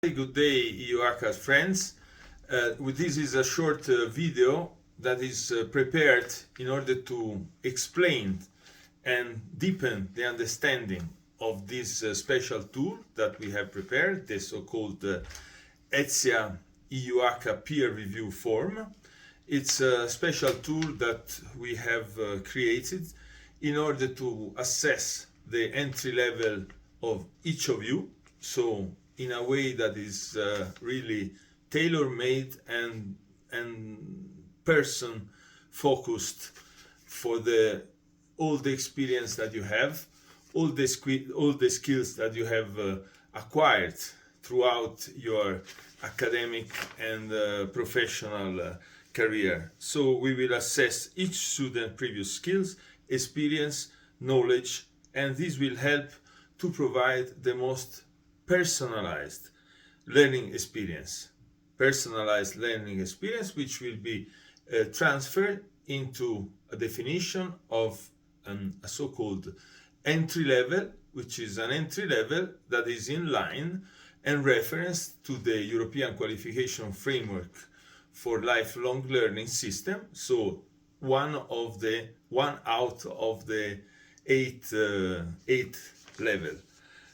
Good day, EUACA friends. This is a short video that is prepared in order to explain and deepen the understanding of this special tool that we have prepared, the so-called ETSIA EUACA peer review form. It's a special tool that we have created in order to assess the entry level of each of you. So in a way that is really tailor-made and person focused for all the experience that you have, all the skills that you have acquired throughout your academic and professional career. So we will assess each student's previous skills, experience, knowledge, and this will help to provide the most personalized learning experience, which will be transferred into a definition of a so-called entry level, which is an entry level that is in line and reference to the European Qualification Framework for Lifelong Learning System. So one out of the eight level.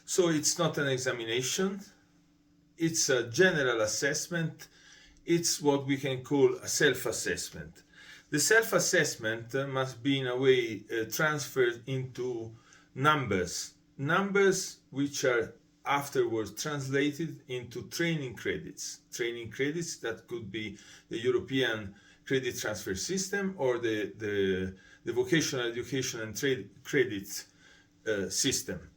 So it's not an examination, it's a general assessment, it's what we can call a self-assessment. The self-assessment must be in a way transferred into numbers which are afterwards translated into training credits that could be the European credit transfer system or the vocational education and trade credit system.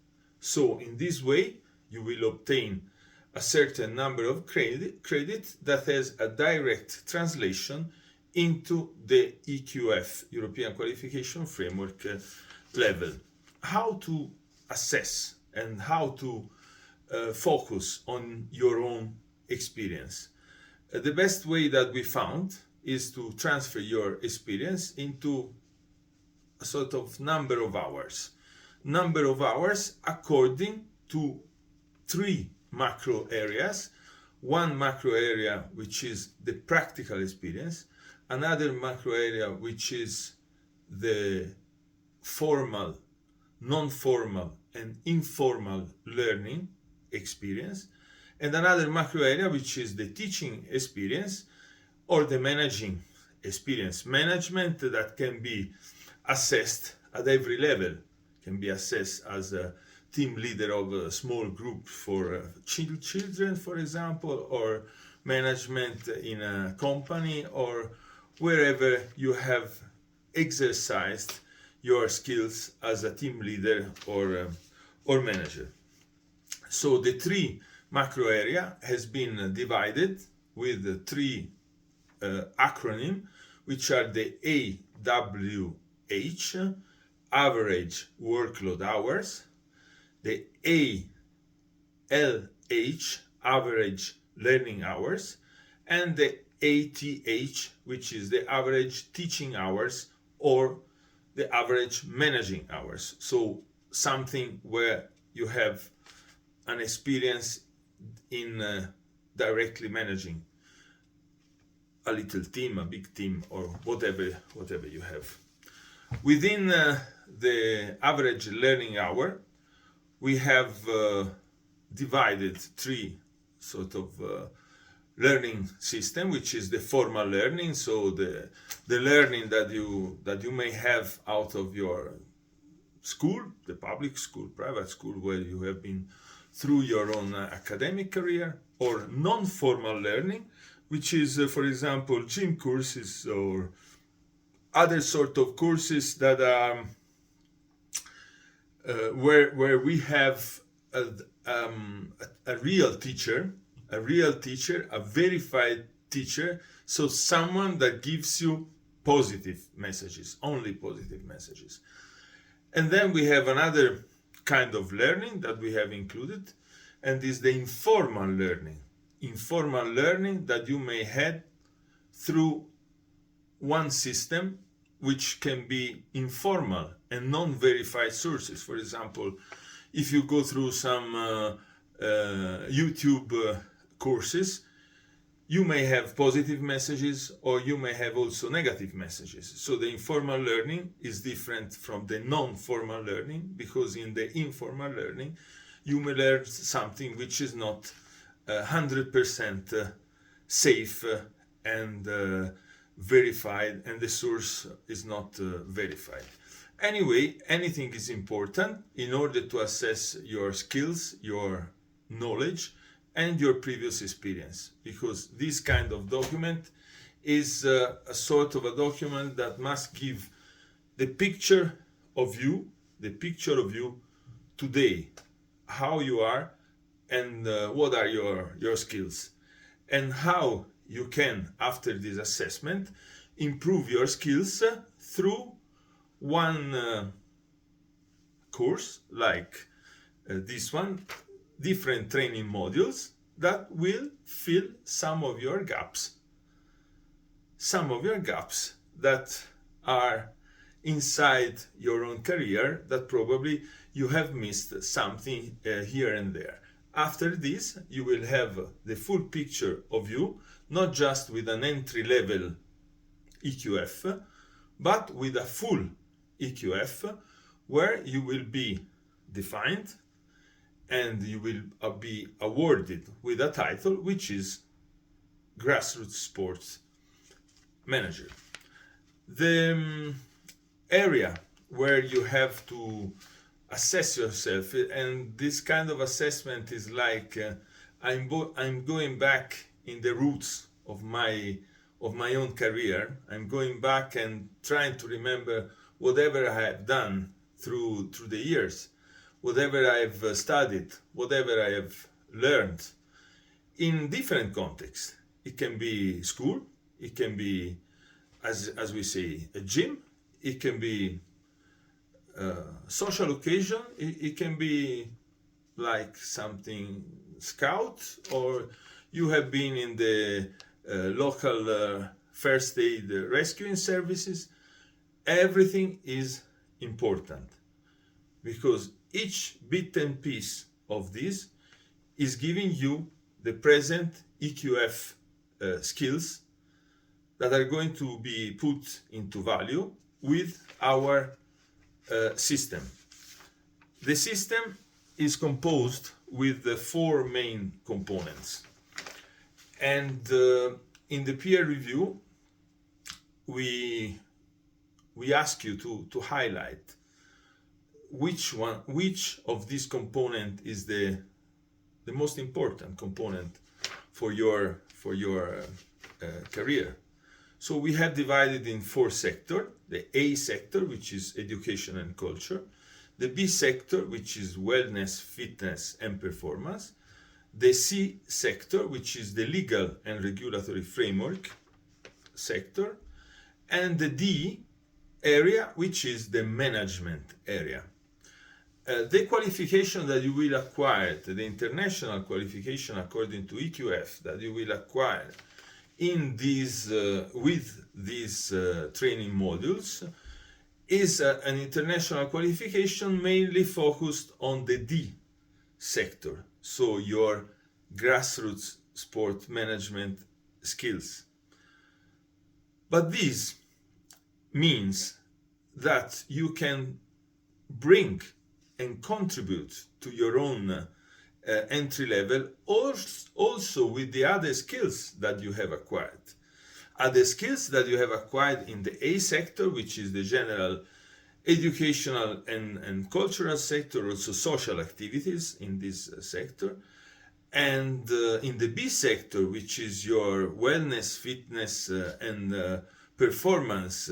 So in this way, you will obtain a certain number of credit that has a direct translation into the EQF, European Qualification Framework level. How to assess and how to focus on your own experience. The best way that we found is to transfer your experience into a sort of number of hours according to three macro areas. One macro area which is the practical experience, another macro area which is the formal, non-formal and informal learning experience, and another macro area which is the teaching experience or the managing experience. Management that can be assessed at every level, can be assessed as a team leader of a small group for children, for example, or management in a company or wherever you have exercised your skills as a team leader or manager. So the three macro area has been divided with three acronyms, which are the AWH, average workload hours, the ALH, average learning hours, and the ATH, which is the average teaching hours or the average managing hours. So something where you have an experience in directly managing a little team, a big team, or whatever you have. Within the average learning hour, we have divided three sort of learning system, which is the formal learning, so the learning that you may have out of your school, the public school, private school, where you have been through your own academic career, or non-formal learning, which is, for example, gym courses or other sort of courses that are where we have a real teacher, a verified teacher, so someone that gives you positive messages, only positive messages. And then we have another kind of learning that we have included, and is the informal learning that you may have through one system which can be informal and non-verified sources. For example, if you go through some YouTube courses, you may have positive messages or you may have also negative messages. So the informal learning is different from the non-formal learning, because in the informal learning you may learn something which is not 100% safe and verified, and the source is not verified. Anyway, anything is important in order to assess your skills, your knowledge, and your previous experience, because this kind of document is a sort of a document that must give the picture of you today, how you are, and what are your skills, and how you can, after this assessment, improve your skills through one course like this one, different training modules that will fill some of your gaps that are inside your own career, that probably you have missed something here and there. After this, you will have the full picture of you, not just with an entry-level EQF, but with a full EQF, where you will be defined and you will be awarded with a title, which is Grassroots Sports Manager. The area where you have to assess yourself, and this kind of assessment is like I'm going back in the roots of my own career. I'm going back and trying to remember whatever I have done through the years, whatever I've studied, whatever I have learned in different contexts. It can be school, it can be, as we say, a gym, it can be social occasion, it can be like something scout, or you have been in the local first aid rescuing services. Everything is important, because each bit and piece of this is giving you the present EQF skills that are going to be put into value with our system. The system is composed with the four main components, and in the peer review we ask you to highlight which of these components is the most important component for your career. So we have divided in four sectors: the A sector, which is education and culture; the B sector, which is wellness, fitness and performance; the C sector, which is the legal and regulatory framework sector; and the D area, which is the management area. The qualification that you will acquire, the international qualification according to EQF that you will acquire in these with these training modules, is an international qualification mainly focused on the D sector, so your grassroots sport management skills. But this means that you can bring and contribute to your own entry level also with the other skills that you have acquired. Other skills that you have acquired in the A sector, which is the general educational and cultural sector, also social activities in this sector, and in the B sector, which is your wellness, fitness and performance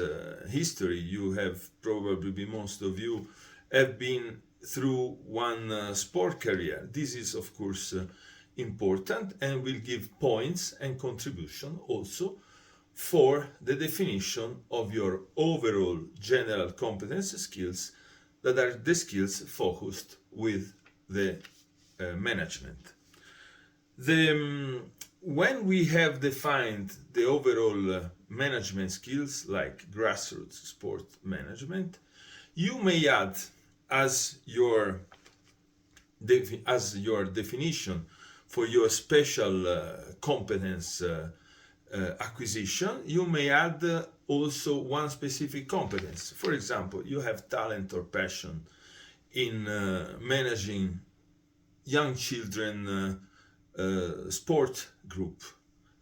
history. You have probably, most of you have been through one sport career. This is of course important and will give points and contribution also for the definition of your overall general competence skills, that are the skills focused with the management. When we have defined the overall management skills like grassroots sport management, you may add as your definition for your special competence acquisition, you may add also one specific competence. For example, you have talent or passion in managing young children sport group.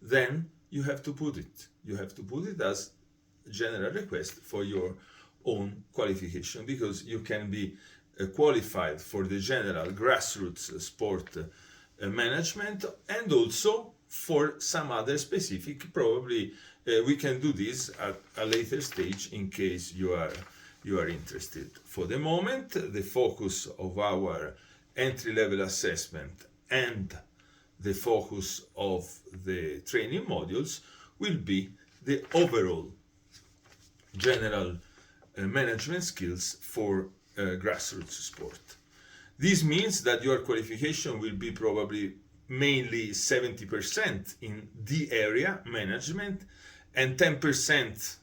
Then you have to put it. You have to put it as a general request for your own qualification, because you can be qualified for the general grassroots sport management, and also for some other specific. Probably we can do this at a later stage in case you are interested. For the moment, the focus of our entry-level assessment and the focus of the training modules will be the overall general management skills for grassroots sport. This means that your qualification will be probably mainly 70% in the area management and 10%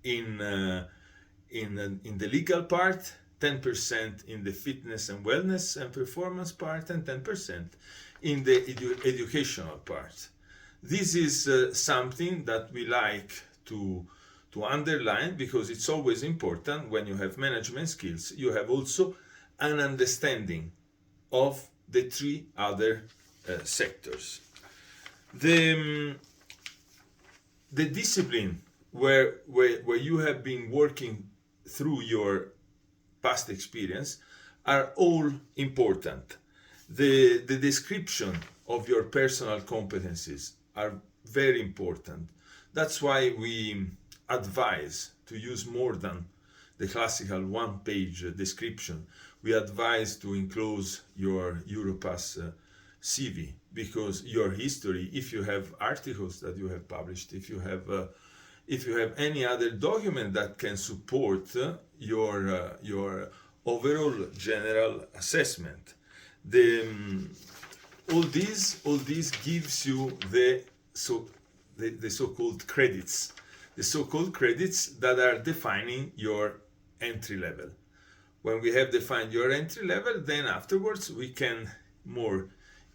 in the legal part, 10% in the fitness and wellness and performance part, and 10% in the educational part. This is something that we like to underline, because it's always important when you have management skills, you have also an understanding of the three other sectors. The discipline where you have been working through your past experience are all important. The description of your personal competencies are very important. That's why we advise to use more than the classical one-page description. We advise to enclose your Europass CV, because your history, if you have articles that you have published, if you have any other document that can support your overall general assessment, all this gives you the so-called credits, that are defining your entry level. When we have defined your entry level, then afterwards we can more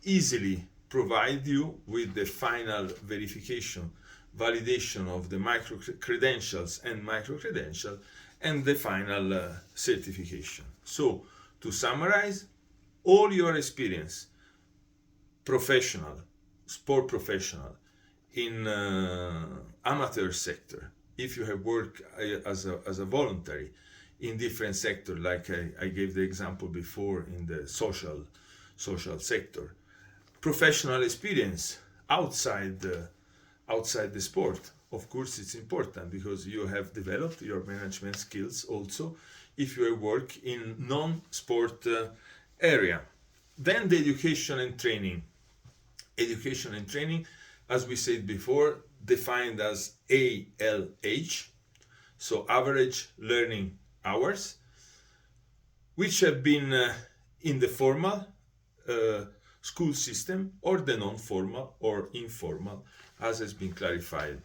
easily provide you with the final verification, validation of the micro credentials and micro credential, and the final certification. So, to summarize, all your experience, professional, sport professional, in amateur sector, if you have worked as a voluntary in different sectors, like I gave the example before in the social sector, professional experience outside the sport, of course it's important, because you have developed your management skills also if you work in non-sport area. Then the education and training, as we said before, defined as ALH, so average learning hours, which have been in the formal school system or the non-formal or informal, as has been clarified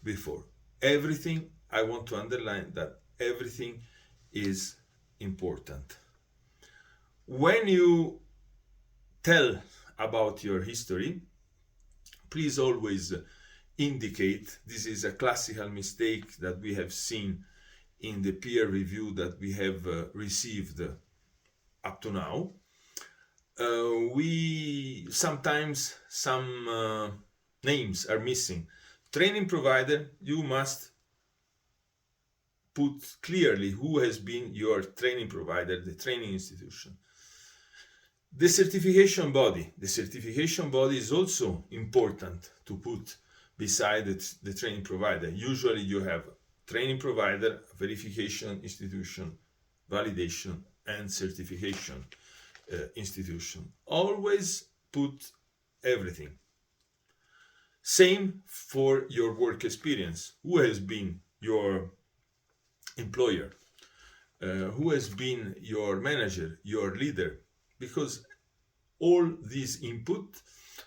before. Everything, I want to underline that everything is important. When you tell about your history, please always indicate. This is a classical mistake that we have seen in the peer review that we have received up to now. Sometimes some names are missing. Training provider, you must put clearly who has been your training provider, the training institution. The certification body is also important to put beside the training provider. Usually you have training provider, verification institution, validation, and certification institution. Always put everything. Same for your work experience. Who has been your employer? Who has been your manager, your leader? Because all these input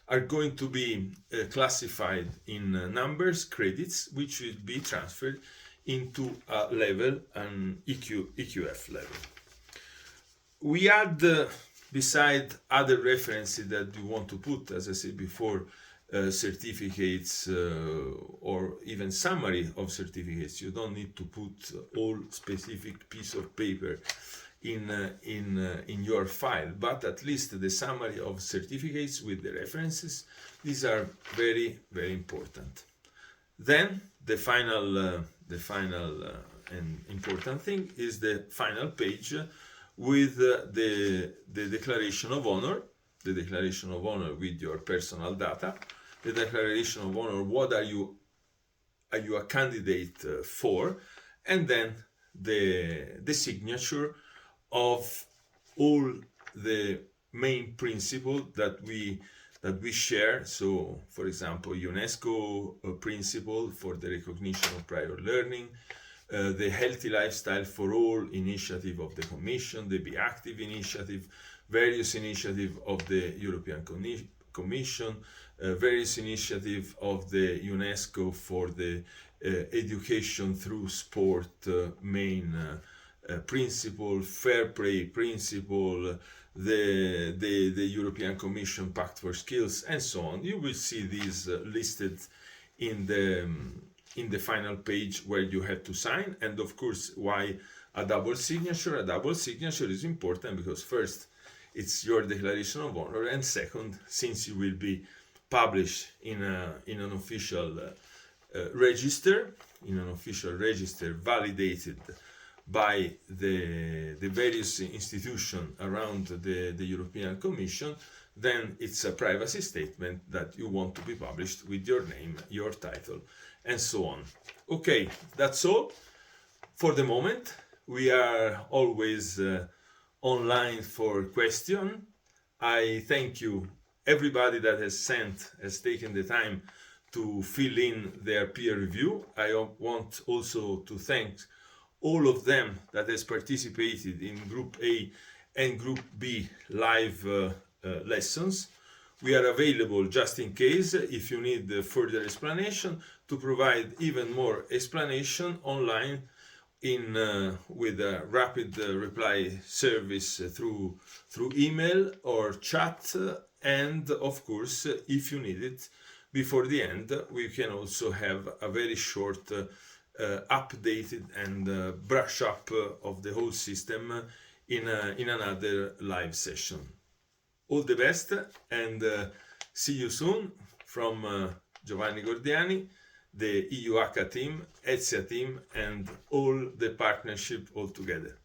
are going to be classified in numbers, credits, which will be transferred into a level, an EQF level. We add beside other references that you want to put, as I said before, certificates or even summary of certificates. You don't need to put all specific piece of paper in your file, but at least the summary of certificates with the references. These are very, very important. Then the final and important thing is the final page with the declaration of honor, the declaration of honor with your personal data, the declaration of honor, what are you a candidate for, and then the signature of all the main principles that we share. So, for example, UNESCO principle for the recognition of prior learning, the Healthy Lifestyle for All initiative of the Commission, the Be Active initiative, various initiatives of the European Commission, various initiatives of the UNESCO for the education through sport main principle, fair play principle, the European Commission Pact for Skills, and so on. You will see these listed in the final page where you have to sign. And of course, why a double signature? A double signature is important because first, it's your declaration of honor, and second, since you will be published in an official register, validated by the various institutions around the European Commission, then it's a privacy statement that you want to be published with your name, your title, and so on. Okay, that's all for the moment. We are always online for question. I thank you, everybody that has taken the time to fill in their peer review. I want also to thank all of them that has participated in Group A and Group B live lessons. We are available just in case, if you need further explanation, to provide even more explanation online with a rapid reply service through email or chat, and of course, if you need it before the end, we can also have a very short updated and brush up of the whole system in another live session. All the best, and see you soon from Giovanni Gordiani, the EU-ACA team, ETSIA team, and all the partnership all together.